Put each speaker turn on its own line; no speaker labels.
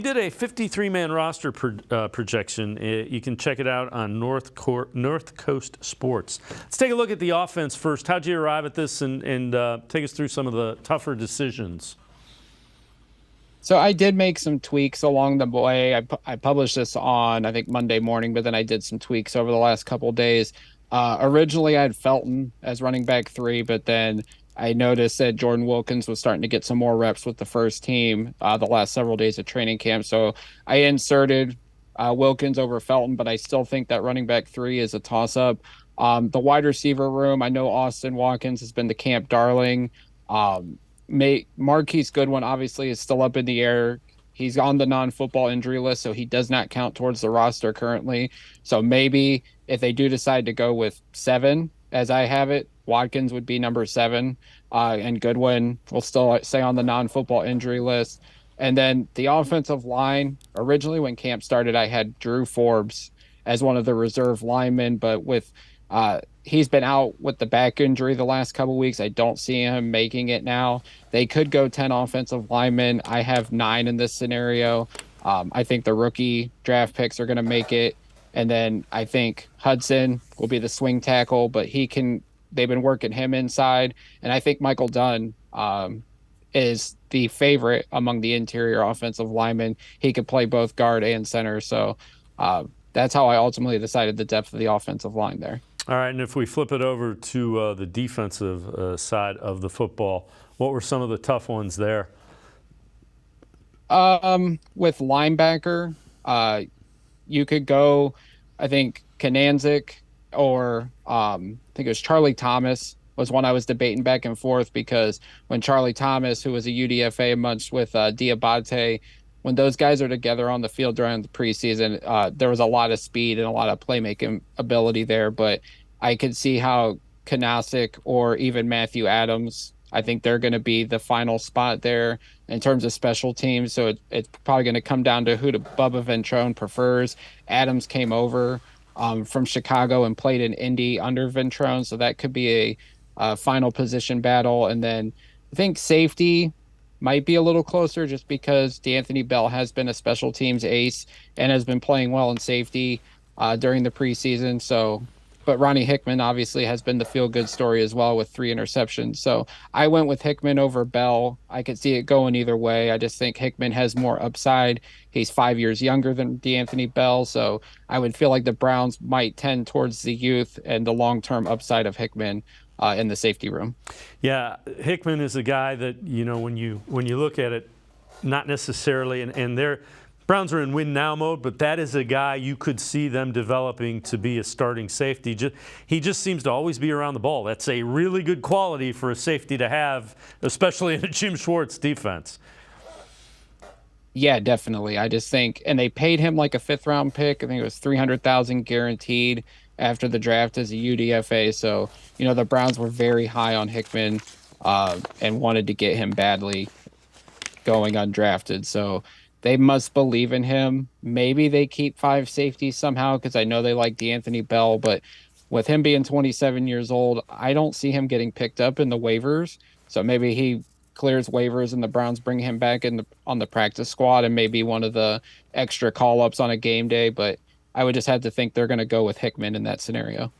We did a 53-man roster projection. You can check it out on North Coast Sports. Let's take a look at the offense first. How'd you arrive at this, and take us through some of the tougher decisions?
So I did make some tweaks along the way. I published this on, I think, Monday morning, but then I did some tweaks over the last couple of days. Originally, I had Felton as running back 3, but then I noticed that Jordan Wilkins was starting to get some more reps with the first team the last several days of training camp. So I inserted Wilkins over Felton, but I still think that running back 3 is a toss-up. The wide receiver room, I know Austin Watkins has been the camp darling. Marquise Goodwin obviously is still up in the air. He's on the non-football injury list, so he does not count towards the roster currently. So maybe if they do decide to go with 7, as I have it, Watkins would be number 7, and Goodwin will still stay on the non-football injury list. And then the offensive line, originally when camp started, I had Drew Forbes as one of the reserve linemen, but with he's been out with the back injury the last couple of weeks. I don't see him making it now. They could go 10 offensive linemen. I have 9 in this scenario. I think the rookie draft picks are going to make it. And then I think Hudson will be the swing tackle, but they've been working him inside. And I think Michael Dunn is the favorite among the interior offensive linemen. He could play both guard and center. So that's how I ultimately decided the depth of the offensive line there.
All right, and if we flip it over to the defensive side of the football, what were some of the tough ones there?
With linebacker, you could go, I think, Kananzik or I think it was Charlie Thomas was one I was debating back and forth, because when Charlie Thomas, who was a UDFA amongst with Diabate, when those guys are together on the field during the preseason, there was a lot of speed and a lot of playmaking ability there. But I could see how Kanasic or even Matthew Adams, I think they're going to be the final spot there in terms of special teams. So it's probably going to come down to who Bubba Ventrone prefers. Adams came over from Chicago and played in Indy under Ventrone, so that could be a final position battle. And then I think safety might be a little closer, just because D'Anthony Bell has been a special teams ace and has been playing well in safety during the preseason. So, but Ronnie Hickman obviously has been the feel-good story as well with 3 interceptions. So I went with Hickman over Bell. I could see it going either way. I just think Hickman has more upside. He's 5 years younger than D'Anthony Bell. So I would feel like the Browns might tend towards the youth and the long-term upside of Hickman in the safety room.
Yeah, Hickman is a guy that, you know, when you look at it, not necessarily, and they're Browns are in win now mode, but that is a guy you could see them developing to be a starting safety. He just seems to always be around the ball. That's a really good quality for a safety to have, especially in a Jim Schwartz defense.
Yeah, definitely. I just think, and they paid him like a 5th-round pick. I think it was $300,000 guaranteed after the draft as a UDFA. So, you know, the Browns were very high on Hickman and wanted to get him badly going undrafted. So they must believe in him. Maybe they keep 5 safeties somehow, because I know they like D'Anthony Bell, but with him being 27 years old, I don't see him getting picked up in the waivers. So maybe he clears waivers and the Browns bring him back on the practice squad and maybe one of the extra call-ups on a game day. But I would just have to think they're going to go with Hickman in that scenario.